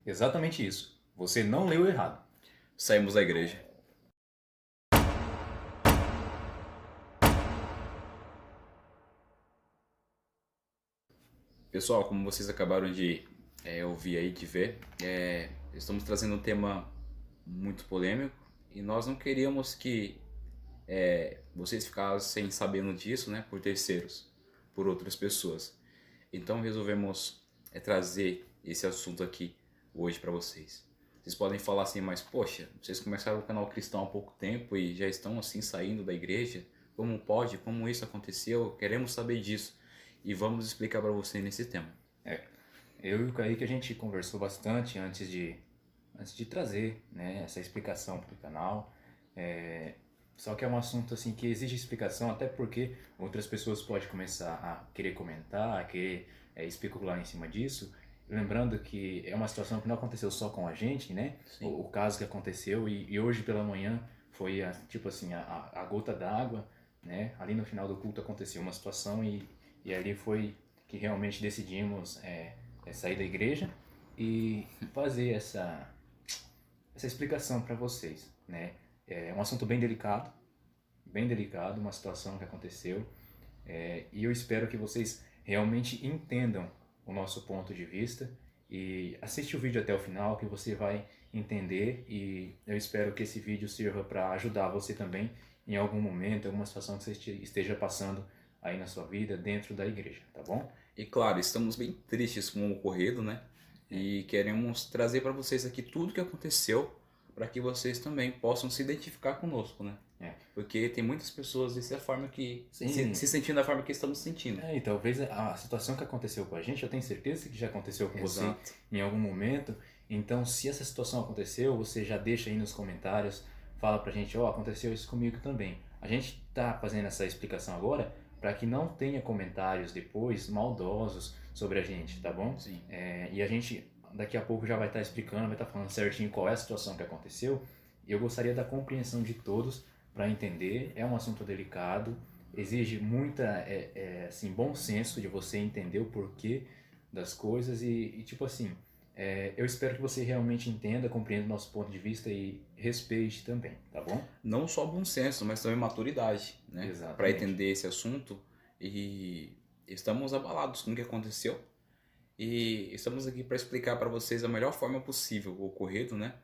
Exatamente isso. Você não leu errado. Saímos da igreja. Pessoal, como vocês acabaram de ouvir aí, de ver, estamos trazendo um tema muito polêmico e nós não queríamos que vocês ficassem sabendo disso, né, por terceiros, por outras pessoas. Então resolvemos trazer esse assunto aqui hoje para vocês. Vocês podem falar assim, mas poxa, vocês começaram o canal cristão há pouco tempo e já estão assim saindo da igreja? Como pode? Como isso aconteceu? Queremos saber disso e vamos explicar para você nesse tema. É, eu e o Kaique a gente conversou bastante antes de trazer, né, essa explicação para o canal. É, só que é um assunto assim que exige explicação, até porque outras pessoas podem começar a querer comentar, a querer especular em cima disso. Lembrando que é uma situação que não aconteceu só com a gente, né? Sim. O caso que aconteceu e hoje pela manhã foi tipo assim a gota d'água, né? Ali no final do culto aconteceu uma situação e ali foi que realmente decidimos sair da igreja e fazer essa explicação para vocês, né? É um assunto bem delicado, uma situação que aconteceu, e eu espero que vocês realmente entendam o nosso ponto de vista e assiste o vídeo até o final que você vai entender e eu espero que esse vídeo sirva para ajudar você também em algum momento, alguma situação que você esteja passando aí na sua vida dentro da igreja, tá bom? E claro, estamos bem tristes com o ocorrido, né? E queremos trazer para vocês aqui tudo o que aconteceu para que vocês também possam se identificar conosco, né? É. Porque tem muitas pessoas dessa forma que Sim, se sentindo da forma que estamos sentindo. e talvez a situação que aconteceu com a gente, eu tenho certeza que já aconteceu com você Exato. em algum momento. Então, se essa situação aconteceu, você já deixa aí nos comentários, fala pra gente, ó, aconteceu isso comigo também. A gente tá fazendo essa explicação agora para que não tenha comentários depois maldosos sobre a gente, tá bom? Sim. E a gente daqui a pouco já vai estar explicando, vai estar falando certinho qual é a situação que aconteceu. E eu gostaria da compreensão de todos para entender. É um assunto delicado, exige muita assim, bom senso de você entender o porquê das coisas e tipo assim, eu espero que você realmente entenda, compreenda o nosso ponto de vista e respeite também, tá bom? Não só bom senso, mas também maturidade, né? Para Exatamente. entender esse assunto. E estamos abalados com o que aconteceu. E estamos aqui para explicar para vocês a melhor forma possível o ocorrido, né?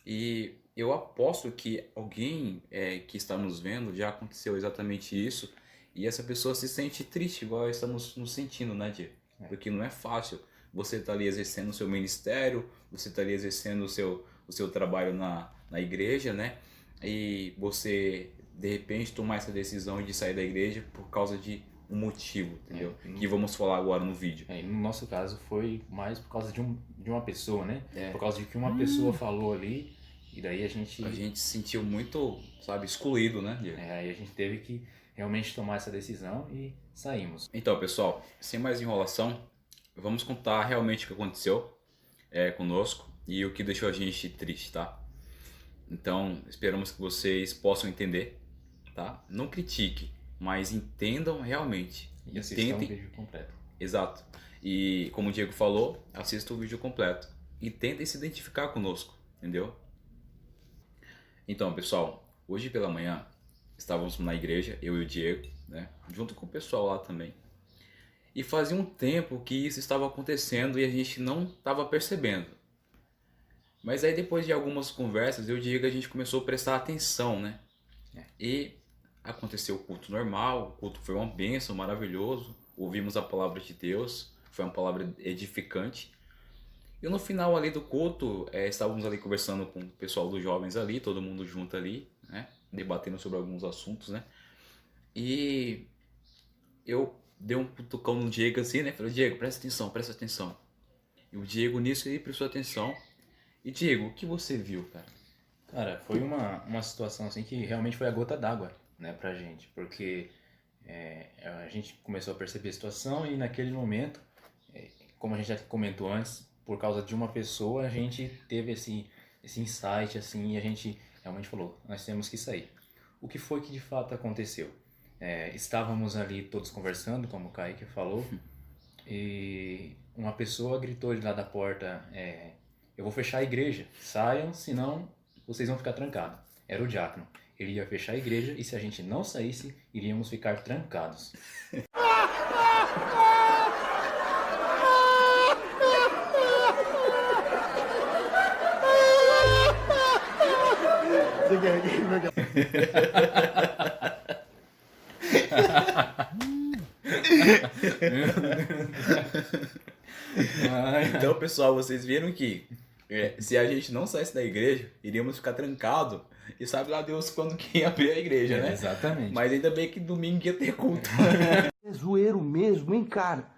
E eu aposto que alguém que está nos vendo já aconteceu exatamente isso e essa pessoa se sente triste, igual estamos nos sentindo, né, Diego? Porque não é fácil. Você está ali exercendo o seu ministério, você está ali exercendo o seu trabalho na igreja, né? E você, de repente, tomar essa decisão de sair da igreja por causa de um motivo, entendeu? Que vamos falar agora no vídeo. E no nosso caso foi mais por causa de uma pessoa, né? É. Por causa de que uma pessoa falou ali e daí A gente se sentiu muito, sabe, excluído, né, Diego? aí a gente teve que realmente tomar essa decisão e saímos. Então, pessoal, sem mais enrolação, vamos contar realmente o que aconteceu conosco e o que deixou a gente triste, tá? Então, esperamos que vocês possam entender, tá? Não critique, mas entendam realmente. E E assistam o tentem. vídeo completo. Exato. E como o Diego falou, assista o vídeo completo. E tentem se identificar conosco, entendeu? Então, pessoal, hoje pela manhã estávamos na igreja, eu e o Diego, né? Junto com o pessoal lá também. E fazia um tempo que isso estava acontecendo e a gente não estava percebendo. Mas aí depois de algumas conversas, eu e o Diego a gente começou a prestar atenção, né? E aconteceu o culto normal, o culto foi uma bênção, maravilhoso. Ouvimos a palavra de Deus, foi uma palavra edificante. E no final ali do culto, estávamos ali conversando com o pessoal dos jovens ali, todo mundo junto ali, né? Debatendo sobre alguns assuntos, né? E eu dei um cutucão no Diego assim, né? Falei, Diego, presta atenção, presta atenção. E o Diego nisso ele prestou atenção. E Diego, o que você viu, cara? Cara, foi uma situação assim que realmente foi a gota d'água, né, pra gente, porque a gente começou a perceber a situação e naquele momento, como a gente já comentou antes, por causa de uma pessoa, a gente teve esse insight assim e a gente realmente falou, nós temos que sair. O que foi que de fato aconteceu? Estávamos ali todos conversando, como o Kaique falou, e uma pessoa gritou de lá da porta, eu vou fechar a igreja, saiam, senão vocês vão ficar trancados. Era o diácono. Ele ia fechar a igreja e se a gente não saísse, iríamos ficar trancados. Então, pessoal, vocês viram que se a gente não saísse da igreja, iríamos ficar trancados. E sabe lá Deus quando que ia abrir a igreja, né? Exatamente. Mas ainda bem que domingo ia ter culto. É zoeiro mesmo, hein, cara?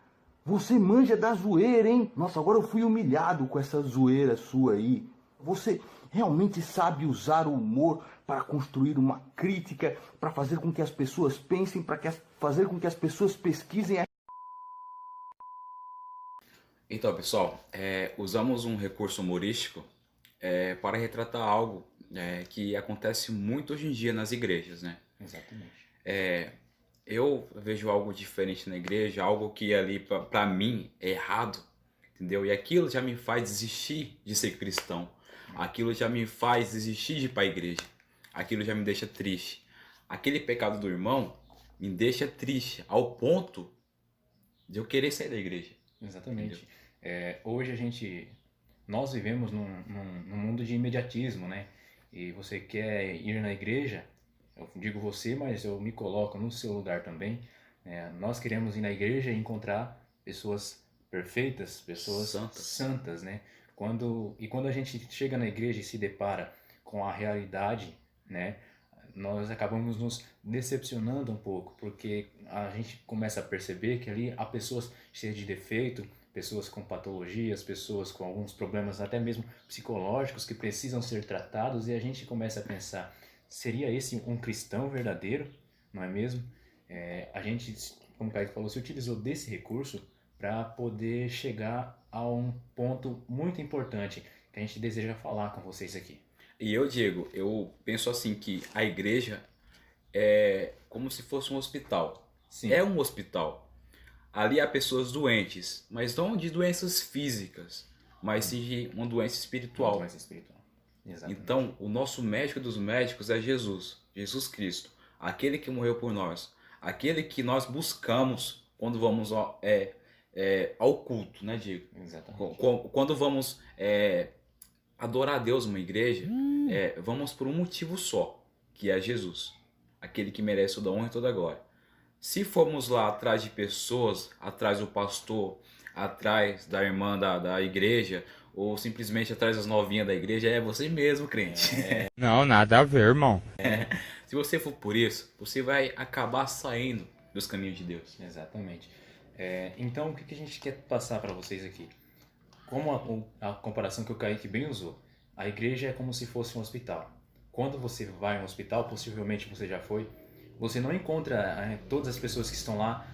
Você manja da zoeira, hein? Nossa, agora eu fui humilhado com essa zoeira sua aí. Você realmente sabe usar o humor para construir uma crítica, para fazer com que as pessoas pensem, para fazer com que as pessoas pesquisem. Então, pessoal, usamos um recurso humorístico para retratar algo que acontece muito hoje em dia nas igrejas, né? Exatamente. Eu vejo algo diferente na igreja, algo que ali para mim é errado, entendeu? E aquilo já me faz desistir de ser cristão. Aquilo já me faz desistir de ir para a igreja. Aquilo já me deixa triste. Aquele pecado do irmão me deixa triste ao ponto de eu querer sair da igreja. Exatamente. Hoje nós vivemos num mundo de imediatismo, né? E você quer ir na igreja, eu digo você, mas eu me coloco no seu lugar também. Nós queremos ir na igreja e encontrar pessoas perfeitas, pessoas santas, né? Quando a gente chega na igreja e se depara com a realidade, né? Nós acabamos nos decepcionando um pouco, porque a gente começa a perceber que ali há pessoas cheias de defeito, pessoas com patologias, pessoas com alguns problemas até mesmo psicológicos que precisam ser tratados, e a gente começa a pensar, seria esse um cristão verdadeiro, não é mesmo? A gente, como o Kaique falou, se utilizou desse recurso para poder chegar a um ponto muito importante que a gente deseja falar com vocês aqui. E eu penso assim que a igreja é como se fosse um hospital. Sim. É um hospital. Ali há pessoas doentes, mas não de doenças físicas, mas sim de uma doença espiritual. Uma doença espiritual. Exatamente. Então, o nosso médico dos médicos é Jesus, Jesus Cristo, aquele que morreu por nós, aquele que nós buscamos quando vamos ao culto, né, Diego? Exatamente. Quando vamos adorar a Deus numa igreja, vamos por um motivo só, que é Jesus, aquele que merece toda a honra e toda a glória. Se formos lá atrás de pessoas, atrás do pastor, atrás da irmã da igreja, ou simplesmente atrás das novinhas da igreja, é você mesmo, crente. Não, nada a ver, irmão. Se você for por isso, você vai acabar saindo dos caminhos de Deus. Exatamente. Então, o que a gente quer passar para vocês aqui? Como a comparação que o Kaique bem usou, a igreja é como se fosse um hospital. Quando você vai a um hospital, possivelmente você já foi, você não encontra todas as pessoas que estão lá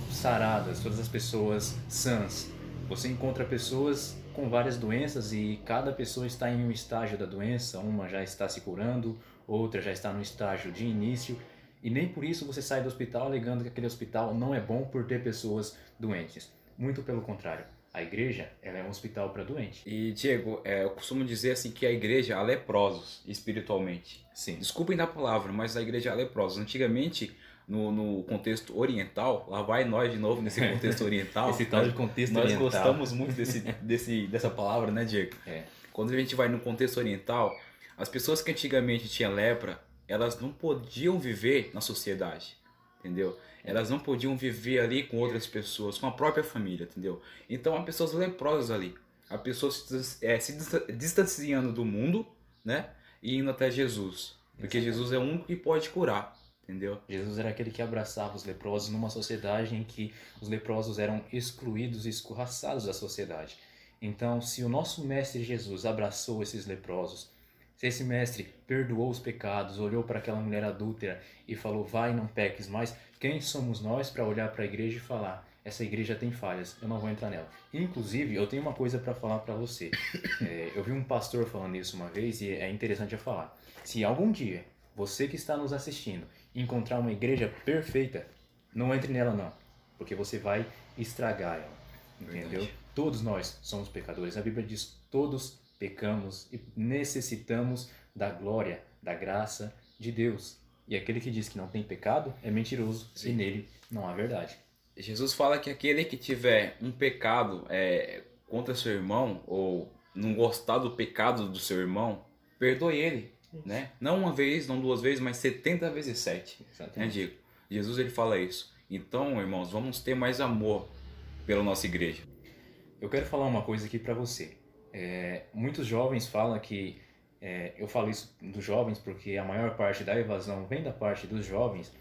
saradas, todas as pessoas sãs. Você encontra pessoas com várias doenças e cada pessoa está em um estágio da doença. Uma já está se curando, outra já está no estágio de início. E nem por isso você sai do hospital alegando que aquele hospital não é bom por ter pessoas doentes. Muito pelo contrário. A igreja, ela é um hospital para doentes. E, Diego, eu costumo dizer assim que a igreja há leprosos espiritualmente. Sim. Desculpem da palavra, mas a igreja há leprosos. Antigamente, no contexto oriental, lá vai nós de novo nesse contexto oriental. Esse tal de contexto nós oriental. Nós gostamos muito dessa palavra, né, Diego? Quando a gente vai no contexto oriental, as pessoas que antigamente tinham lepra, elas não podiam viver na sociedade, entendeu? Elas não podiam viver ali com outras pessoas, com a própria família, entendeu? Então há pessoas leprosas ali, há pessoas se distanciando do mundo, né? E indo até Jesus, porque exatamente. Jesus é o único que pode curar, entendeu? Jesus era aquele que abraçava os leprosos numa sociedade em que os leprosos eram excluídos e escorraçados da sociedade. Então, se o nosso mestre Jesus abraçou esses leprosos, se esse mestre perdoou os pecados, olhou para aquela mulher adúltera e falou, vai, não peques mais, quem somos nós para olhar para a igreja e falar, essa igreja tem falhas, eu não vou entrar nela. Inclusive, eu tenho uma coisa para falar para você. Eu vi um pastor falando isso uma vez e é interessante eu falar. Se algum dia você que está nos assistindo encontrar uma igreja perfeita, não entre nela não, porque você vai estragar ela, entendeu? Verdade. Todos nós somos pecadores. A Bíblia diz: todos pecamos e necessitamos da glória, da graça de Deus. E aquele que diz que não tem pecado é mentiroso. Sim. E nele não há verdade. Jesus fala que aquele que tiver um pecado contra seu irmão, ou não gostar do pecado do seu irmão, perdoe ele, né? Não uma vez, não duas vezes, mas 70 vezes 7. Exatamente. Né, Diego? Jesus ele fala isso. Então, irmãos, vamos ter mais amor pela nossa igreja. Eu quero falar uma coisa aqui para você. Muitos jovens falam que... eu falo isso dos jovens porque a maior parte da evasão vem da parte dos jovens,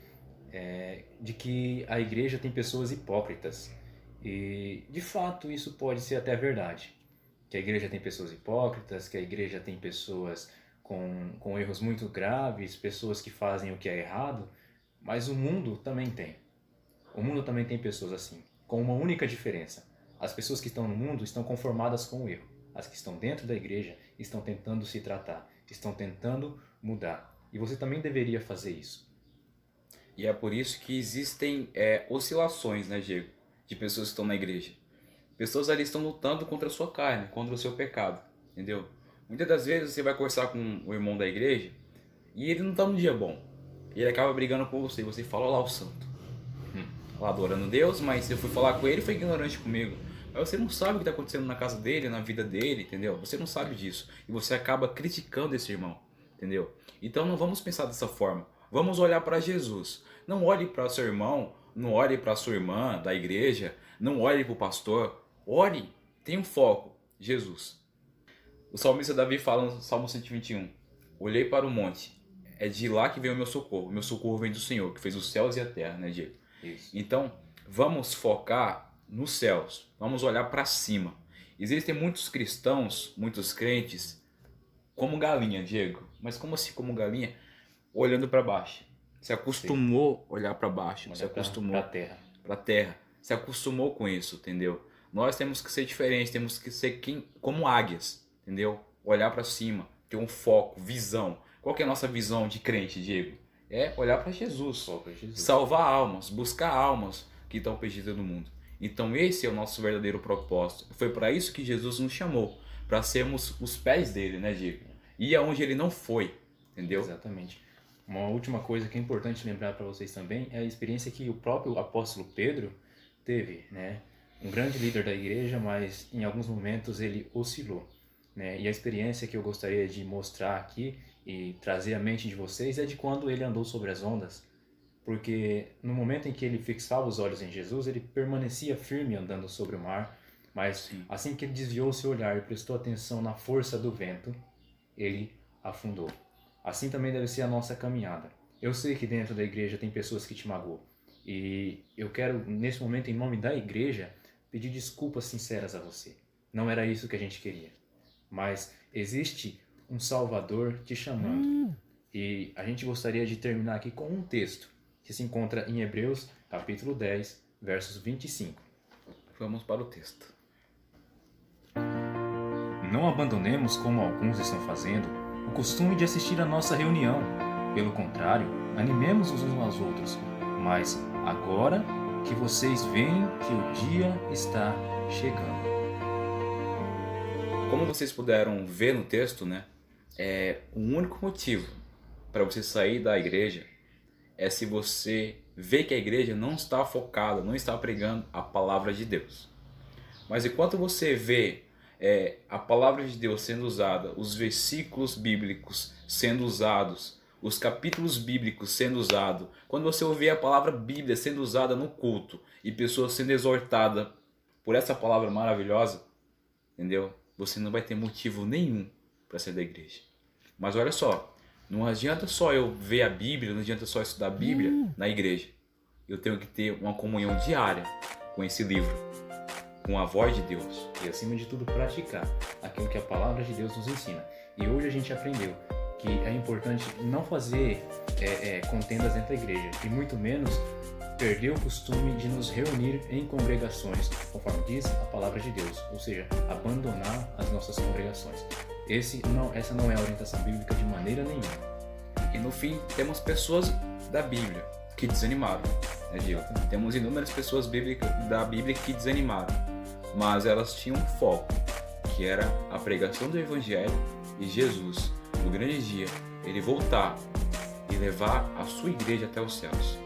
de que a igreja tem pessoas hipócritas. E, de fato, isso pode ser até verdade. Que a igreja tem pessoas hipócritas, que a igreja tem pessoas com erros muito graves, pessoas que fazem o que é errado, mas o mundo também tem. O mundo também tem pessoas assim, com uma única diferença. As pessoas que estão no mundo estão conformadas com o erro. As que estão dentro da igreja estão tentando se tratar, estão tentando mudar. E você também deveria fazer isso. E é por isso que existem oscilações, né, Diego? De pessoas que estão na igreja. Pessoas ali estão lutando contra a sua carne, contra o seu pecado, entendeu? Muitas das vezes você vai conversar com o irmão da igreja e ele não está num dia bom. Ele acaba brigando com você e você fala: olha lá o santo. Lá adorando Deus, mas eu fui falar com ele e foi ignorante comigo. Mas você não sabe o que está acontecendo na casa dele, na vida dele, entendeu? Você não sabe disso. E você acaba criticando esse irmão, entendeu? Então não vamos pensar dessa forma. Vamos olhar para Jesus. Não olhe para seu irmão, não olhe para sua irmã da igreja, não olhe para o pastor. Ore, tenha um foco, Jesus. O salmista Davi fala no Salmo 121. Olhei para o monte, é de lá que vem o meu socorro. O meu socorro vem do Senhor, que fez os céus e a terra, né, Diego? Isso. Então, vamos focar nos céus, vamos olhar para cima. Existem muitos cristãos, muitos crentes, como galinha, Diego. Mas como assim como galinha? Olhando para baixo. Se acostumou a olhar para baixo, se acostumou para a terra. Se acostumou com isso, entendeu? Nós temos que ser diferentes, temos que ser como águias, entendeu? Olhar para cima, ter um foco, visão. Qual que é a nossa visão de crente, Diego? É olhar para Jesus, salvar almas, buscar almas que estão perdidas no mundo. Então esse é o nosso verdadeiro propósito. Foi para isso que Jesus nos chamou, para sermos os pés dele, né, Diego? E aonde ele não foi, entendeu? Exatamente. Uma última coisa que é importante lembrar para vocês também é a experiência que o próprio apóstolo Pedro teve, né? Um grande líder da igreja, mas em alguns momentos ele oscilou, né? E a experiência que eu gostaria de mostrar aqui e trazer à mente de vocês é de quando ele andou sobre as ondas. Porque no momento em que ele fixava os olhos em Jesus, ele permanecia firme andando sobre o mar, mas assim que ele desviou seu olhar e prestou atenção na força do vento, ele afundou. Assim também deve ser a nossa caminhada. Eu sei que dentro da igreja tem pessoas que te magoam. E eu quero, nesse momento, em nome da igreja, pedir desculpas sinceras a você. Não era isso que a gente queria. Mas existe um Salvador te chamando. E a gente gostaria de terminar aqui com um texto que se encontra em Hebreus, capítulo 10, versos 25. Vamos para o texto. Não abandonemos, como alguns estão fazendo, o costume de assistir à nossa reunião. Pelo contrário, animemos-nos uns aos outros. Mas agora que vocês veem que o dia está chegando. Como vocês puderam ver no texto, né? O único motivo para você sair da igreja é se você vê que a igreja não está focada, não está pregando a palavra de Deus. Mas enquanto você vê a palavra de Deus sendo usada, os versículos bíblicos sendo usados, os capítulos bíblicos sendo usados, quando você ouvir a palavra Bíblia sendo usada no culto e pessoas sendo exortadas por essa palavra maravilhosa, entendeu? Você não vai ter motivo nenhum para sair da igreja. Mas olha só, não adianta só eu ver a Bíblia, não adianta só estudar a Bíblia na igreja. Eu tenho que ter uma comunhão diária com esse livro, com a voz de Deus. E acima de tudo praticar aquilo que a palavra de Deus nos ensina. E hoje a gente aprendeu que é importante não fazer contendas dentro da igreja e muito menos perder o costume de nos reunir em congregações, conforme diz a palavra de Deus, ou seja, abandonar as nossas congregações. Essa não é a orientação bíblica de maneira nenhuma. E no fim, temos pessoas da Bíblia que desanimaram, né, Diego? Temos inúmeras pessoas da Bíblia que desanimaram. mas elas tinham um foco, que era a pregação do Evangelho e Jesus, no grande dia, ele voltar e levar a sua igreja até os céus.